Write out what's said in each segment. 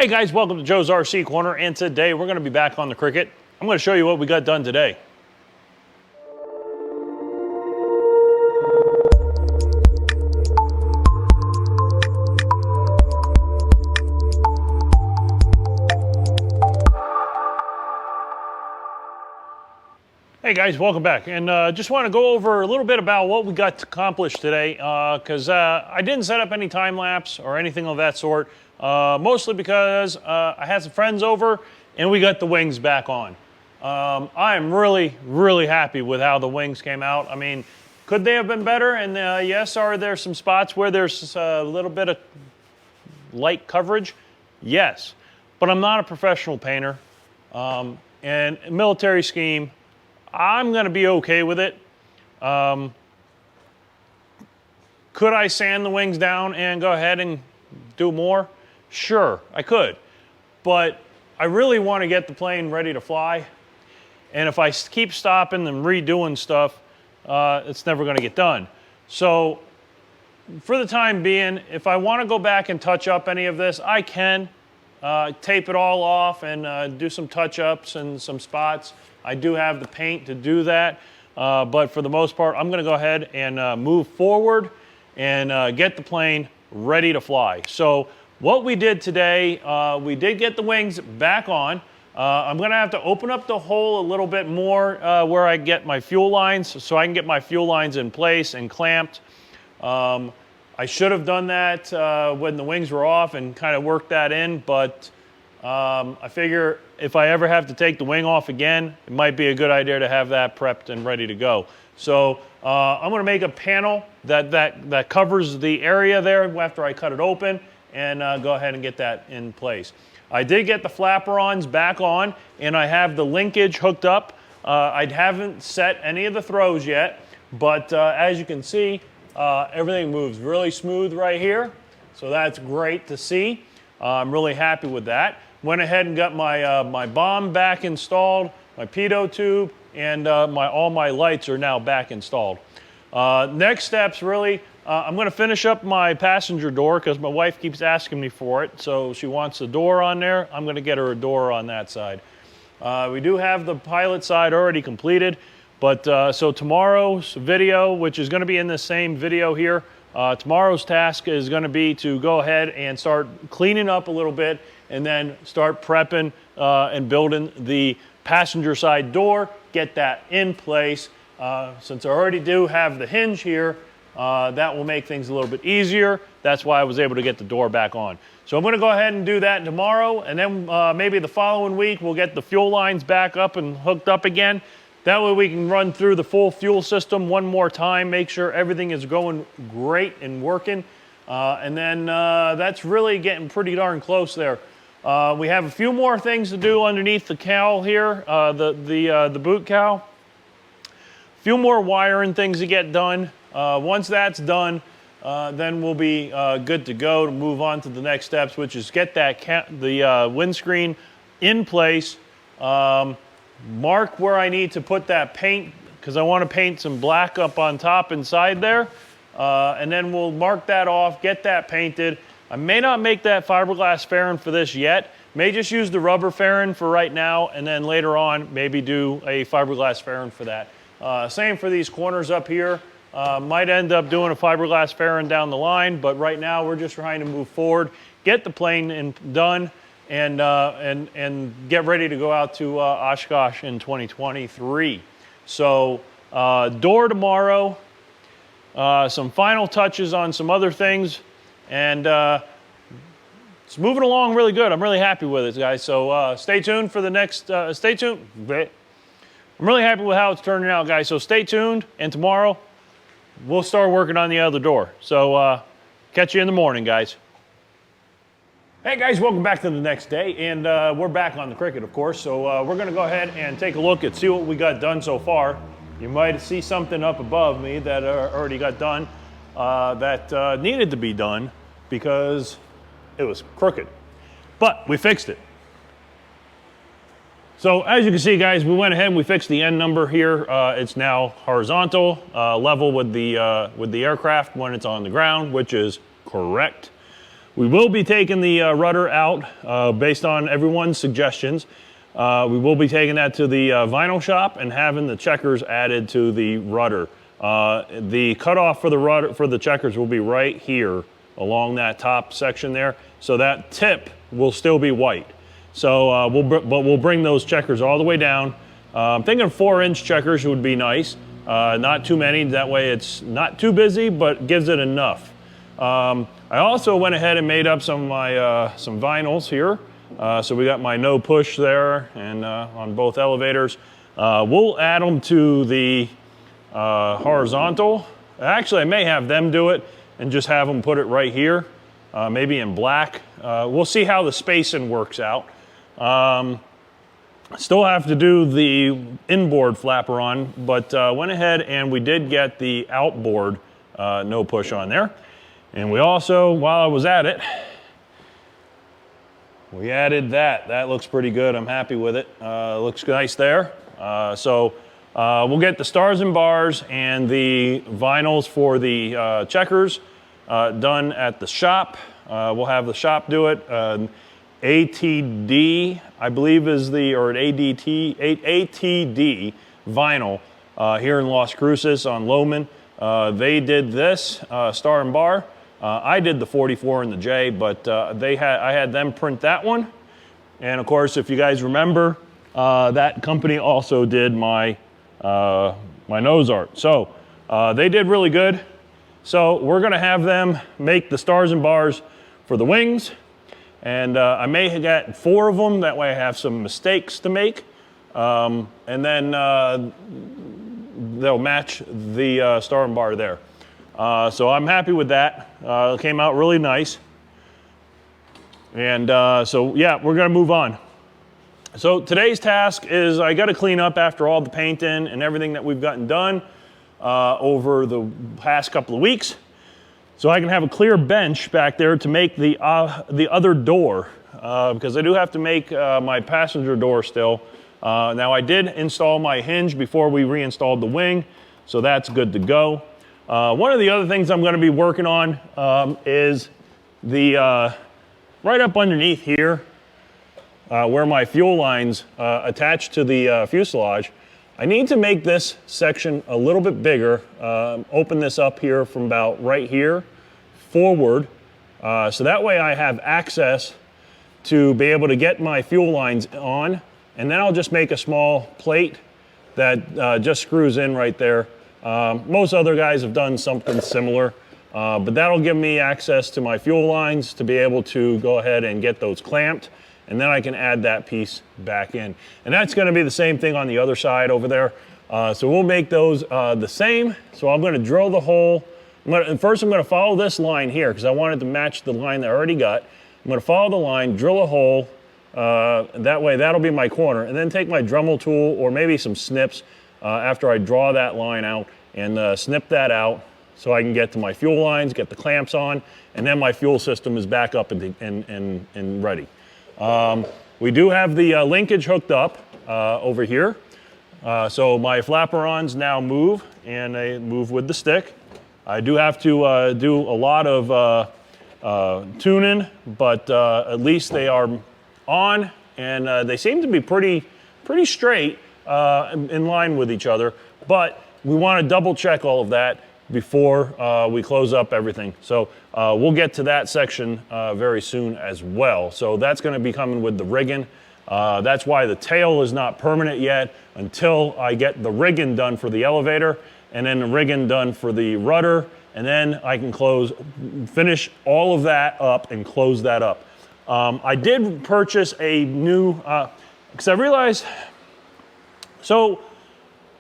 Hey guys, welcome to Joe's RC Corner, and today we're going to be back on the Cricket. I'm going to show you what we got done today. Hey guys, welcome back, and just want to go over a little bit about what we got accomplished today, because I didn't set up any time lapse or anything of that sort, mostly because I had some friends over and we got the wings back on. I am really happy with how the wings came out. I mean, could they have been better? And yes, are there some spots where there's a little bit of light coverage? Yes, but I'm not a professional painter, and military scheme, I'm going to be okay with it. Could I sand the wings down and go ahead and do more? Sure, I could. But I really want to get the plane ready to fly. And if I keep stopping and redoing stuff, it's never going to get done. So for the time being, if I want to go back and touch up any of this, I can tape it all off and do some touch-ups and some spots. I do have the paint to do that, but for the most part, I'm going to go ahead and move forward and get the plane ready to fly. So what we did today, we did get the wings back on. I'm going to have to open up the hole a little bit more where I get my fuel lines, so I can get my fuel lines in place and clamped. I should have done that when the wings were off and kind of worked that in, but I figure if I ever have to take the wing off again, it might be a good idea to have that prepped and ready to go. So I'm going to make a panel that covers the area there after I cut it open and go ahead and get that in place. I did get the flaperons back on and I have the linkage hooked up. I haven't set any of the throws yet, but as you can see, everything moves really smooth right here. So that's great to see. I'm really happy with that. Went ahead and got my my bomb back installed, my pitot tube, and all my lights are now back installed. Next steps, really, I'm going to finish up my passenger door because my wife keeps asking me for it. So she wants a door on there. I'm going to get her a door on that side. We do have the pilot side already completed, but so tomorrow's video, which is going to be in the same video here, tomorrow's task is going to be to go ahead and start cleaning up a little bit and then start prepping and building the passenger side door, get that in place. Since I already do have the hinge here, that will make things a little bit easier. That's why I was able to get the door back on. So I'm going to go ahead and do that tomorrow, and then maybe the following week we'll get the fuel lines back up and hooked up again. That way we can run through the full fuel system one more time, make sure everything is going great and working. And then that's really getting pretty darn close there. We have a few more things to do underneath the cowl here, the boot cowl. A few more wiring things to get done. Once that's done, then we'll be good to go to move on to the next steps, which is get the windscreen in place. Mark where I need to put that paint because I want to paint some black up on top inside there. And then we'll mark that off, get that painted. I may not make that fiberglass fairing for this yet. May just use the rubber fairing for right now, and then later on maybe do a fiberglass fairing for that. Same for these corners up here. Might end up doing a fiberglass fairing down the line, but right now we're just trying to move forward, get the plane done, and get ready to go out to Oshkosh in 2023. So door tomorrow, some final touches on some other things, and it's moving along really good. I'm really happy with it, guys. So stay tuned for the next, stay tuned. I'm really happy with how it's turning out, guys. So stay tuned, and tomorrow we'll start working on the other door. So catch you in the morning, guys. Hey guys, welcome back to the next day, and we're back on the Cricket, of course. So we're gonna go ahead and take a look and see what we got done so far. You might see something up above me that already got done that needed to be done because it was crooked, but we fixed it. So as you can see, guys, we went ahead and we fixed the end number here. It's now horizontal, level with the aircraft when it's on the ground, which is correct. We will be taking the rudder out based on everyone's suggestions. We will be taking that to the vinyl shop and having the checkers added to the rudder. The cutoff for the rudder for the checkers will be right here along that top section there. So that tip will still be white. So we'll bring those checkers all the way down. I'm thinking 4-inch checkers would be nice. Not too many, that way it's not too busy, but gives it enough. I also went ahead and made up some of my some vinyls here. So we got my no push there and on both elevators. We'll add them to the horizontal. Actually, I may have them do it and just have them put it right here, maybe in black. We'll see how the spacing works out. Still have to do the inboard flapper on, but went ahead and we did get the outboard no push on there. And we also, while I was at it, we added that. That looks pretty good. I'm happy with it. Looks nice there. We'll get the stars and bars and the vinyls for the checkers done at the shop. We'll have the shop do it. ATD, I believe is the, or ATD vinyl here in Las Cruces on Lowman. They did this star and bar. I did the 44 and the J, but I had them print that one. And of course, if you guys remember, that company also did my my nose art. So they did really good. So we're gonna have them make the stars and bars for the wings. And I may have got 4 of them, that way I have some mistakes to make. And then they'll match the star and bar there. So I'm happy with that. It came out really nice. And so yeah, we're gonna move on. So today's task is I gotta clean up after all the painting and everything that we've gotten done over the past couple of weeks. So I can have a clear bench back there to make the other door, because I do have to make my passenger door still. Now I did install my hinge before we reinstalled the wing, so that's good to go. One of the other things I'm gonna be working on is the, right up underneath here, where my fuel lines attach to the fuselage. I need to make this section a little bit bigger, open this up here from about right here forward, so that way I have access to be able to get my fuel lines on, and then I'll just make a small plate that just screws in right there. Most other guys have done something similar, but that'll give me access to my fuel lines to be able to go ahead and get those clamped. And then I can add that piece back in. And that's gonna be the same thing on the other side over there. So we'll make those the same. So I'm gonna drill the hole. First I'm gonna follow this line here because I wanted to match the line that I already got. I'm gonna follow the line, drill a hole. That way that'll be my corner. And then take my Dremel tool or maybe some snips after I draw that line out and snip that out so I can get to my fuel lines, get the clamps on, and then my fuel system is back up and ready. We do have the linkage hooked up over here. So my flaperons now move, and they move with the stick. I do have to do a lot of tuning, but at least they are on, and they seem to be pretty straight in line with each other. But we want to double check all of that before we close up everything. So we'll get to that section very soon as well. So that's gonna be coming with the rigging. That's why the tail is not permanent yet until I get the rigging done for the elevator and then the rigging done for the rudder, and then I can finish all of that up and close that up. I did purchase a new, because I realized, so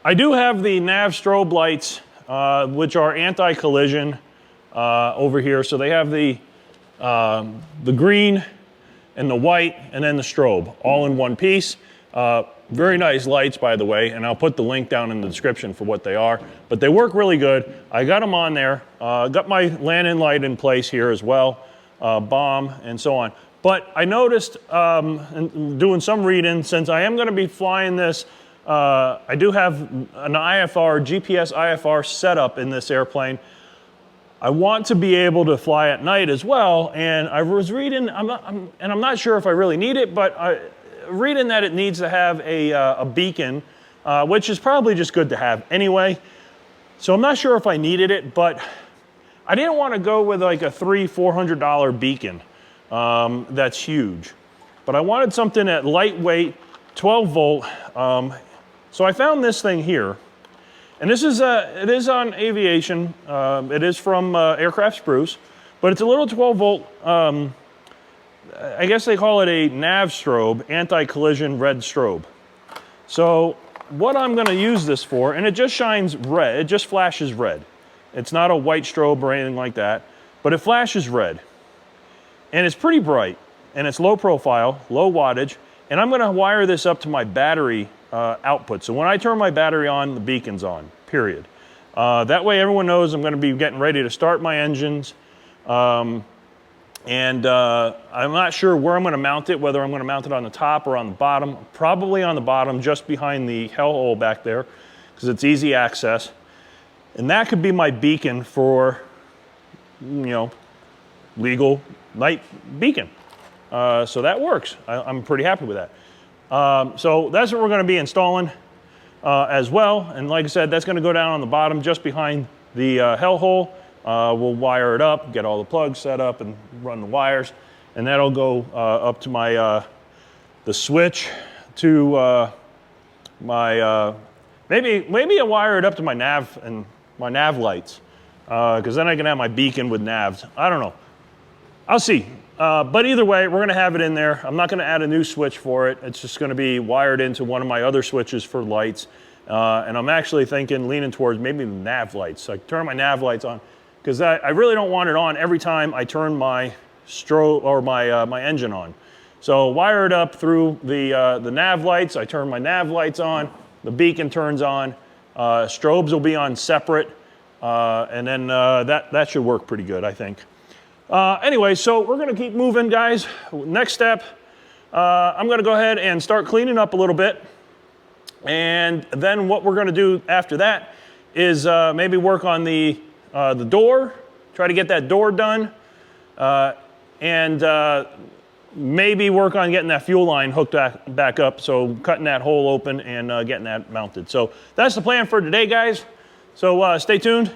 I do have the nav strobe lights which are anti-collision over here. So they have the green and the white and then the strobe all in one piece. Very nice lights, by the way, and I'll put the link down in the description for what they are. But they work really good. I got them on there. Got my landing light in place here as well, bomb and so on. But I noticed, doing some reading, since I am gonna be flying this, I do have an IFR, GPS IFR setup in this airplane. I want to be able to fly at night as well. And I was reading, I'm not sure if I really need it, but reading that it needs to have a beacon, which is probably just good to have anyway. So I'm not sure if I needed it, but I didn't want to go with like a $300-400 beacon. That's huge. But I wanted something at lightweight, 12 volt. So I found this thing here. And this is, it is on aviation. It is from Aircraft Spruce, but it's a little 12 volt, I guess they call it a nav strobe, anti-collision red strobe. So what I'm gonna use this for, and it just shines red, it just flashes red. It's not a white strobe or anything like that, but it flashes red. And it's pretty bright, and it's low profile, low wattage, and I'm gonna wire this up to my battery output. So when I turn my battery on, the beacon's on, period. That way everyone knows I'm gonna be getting ready to start my engines. I'm not sure where I'm gonna mount it, whether I'm gonna mount it on the top or on the bottom. Probably on the bottom, just behind the hellhole back there, because it's easy access. And that could be my beacon for, legal night beacon. So that works. I'm pretty happy with that. So that's what we're gonna be installing as well. And like I said, that's gonna go down on the bottom just behind the hellhole. We'll wire it up, get all the plugs set up and run the wires. And that'll go up to my, the switch to my, maybe I'll wire it up to my nav and my nav lights. Because then I can have my beacon with navs. I don't know. I'll see. But either way, we're gonna have it in there. I'm not gonna add a new switch for it. It's just gonna be wired into one of my other switches for lights. And I'm actually leaning towards maybe the nav lights. So I turn my nav lights on, because I really don't want it on every time I turn my strobe or my engine on. So wire it up through the nav lights. I turn my nav lights on, the beacon turns on, strobes will be on separate, and then that should work pretty good, I think. Anyway, so we're gonna keep moving, guys. Next step, I'm gonna go ahead and start cleaning up a little bit. And then what we're gonna do after that is maybe work on the door, try to get that door done, and maybe work on getting that fuel line hooked back up, so cutting that hole open and getting that mounted. So that's the plan for today, guys. So stay tuned,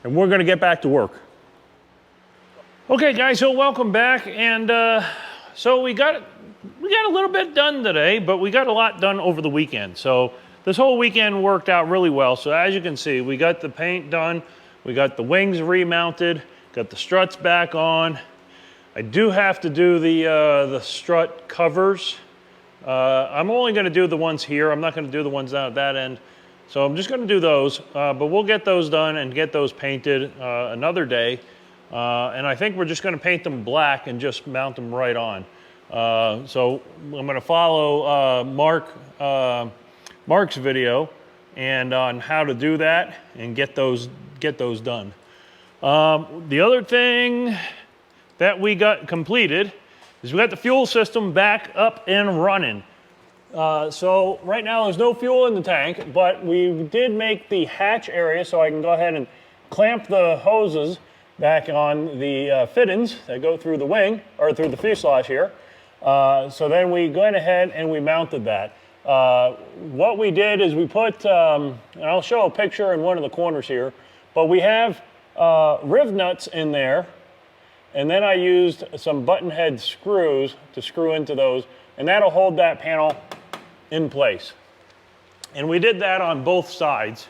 and we're gonna get back to work. Okay, guys, so welcome back, and so we got a little bit done today, but we got a lot done over the weekend. So this whole weekend worked out really well. So as you can see, we got the paint done, we got the wings remounted, got the struts back on. I do have to do the strut covers. I'm only gonna do the ones here. I'm not gonna do the ones down at that end. So I'm just gonna do those, but we'll get those done and get those painted another day. And I think we're just gonna paint them black and just mount them right on. So I'm gonna follow Mark's video and on how to do that and get those done. The other thing that we got completed is we got the fuel system back up and running. So right now there's no fuel in the tank, but we did make the hatch area so I can go ahead and clamp the hoses back on the fittings that go through the wing, or through the fuselage here. So then we went ahead and we mounted that. What we did is we put, and I'll show a picture in one of the corners here, but we have riv nuts in there, and then I used some button head screws to screw into those, and that'll hold that panel in place. And we did that on both sides.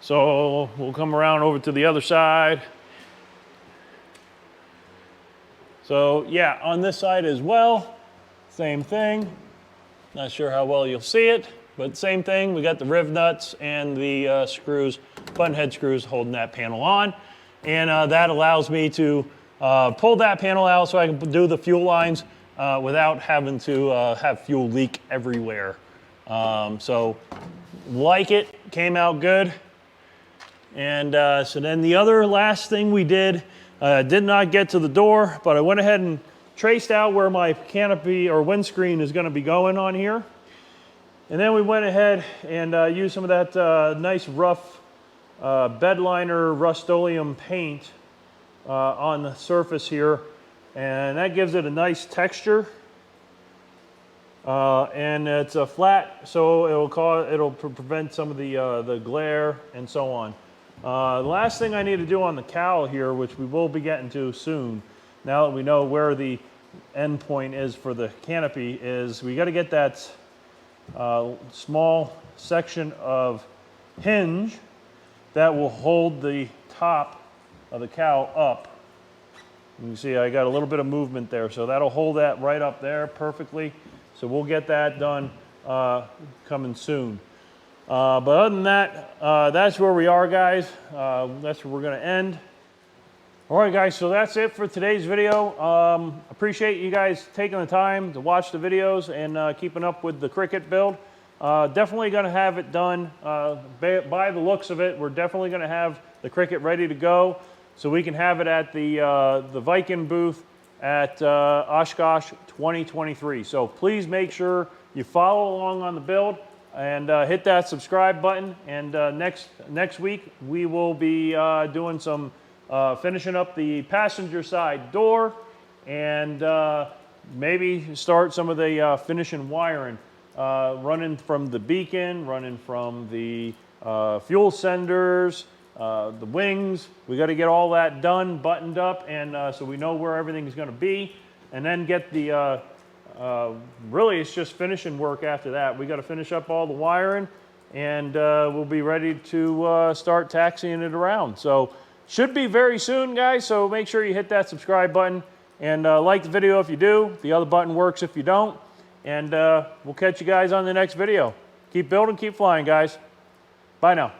So we'll come around over to the other side. So yeah, on this side as well, same thing. Not sure how well you'll see it, but same thing. We got the riv nuts and the screws, button head screws holding that panel on. And that allows me to pull that panel out so I can do the fuel lines without having to have fuel leak everywhere. So like it, came out good. And so then the other last thing we did, did not get to the door, but I went ahead and traced out where my canopy or windscreen is going to be going on here. And then we went ahead and used some of that nice rough bed liner Rust-Oleum paint on the surface here, and that gives it a nice texture. And it's a flat, so it'll prevent some of the glare and so on. The last thing I need to do on the cowl here, which we will be getting to soon, now that we know where the end point is for the canopy, is we got to get that small section of hinge that will hold the top of the cowl up. You can see I got a little bit of movement there, so that'll hold that right up there perfectly. So we'll get that done coming soon. But other than that, that's where we are, guys. That's where we're going to end. All right, guys, so that's it for today's video. Appreciate you guys taking the time to watch the videos and keeping up with the Cricket build. Definitely going to have it done. By the looks of it, we're definitely going to have the Cricket ready to go, so we can have it at the Viking booth at Oshkosh 2023. So please make sure you follow along on the build and hit that subscribe button. And next week we will be doing some finishing up the passenger side door and maybe start some of the finishing wiring, running from the beacon, running from the fuel senders, the wings. We got to get all that done, buttoned up, and so we know where everything's going to be, and then get the really it's just finishing work after that. We got to finish up all the wiring, and we'll be ready to start taxiing it around. So should be very soon, guys. So make sure you hit that subscribe button and like the video if you do. The other button works if you don't, and we'll catch you guys on the next video. Keep building, keep flying, guys. Bye now.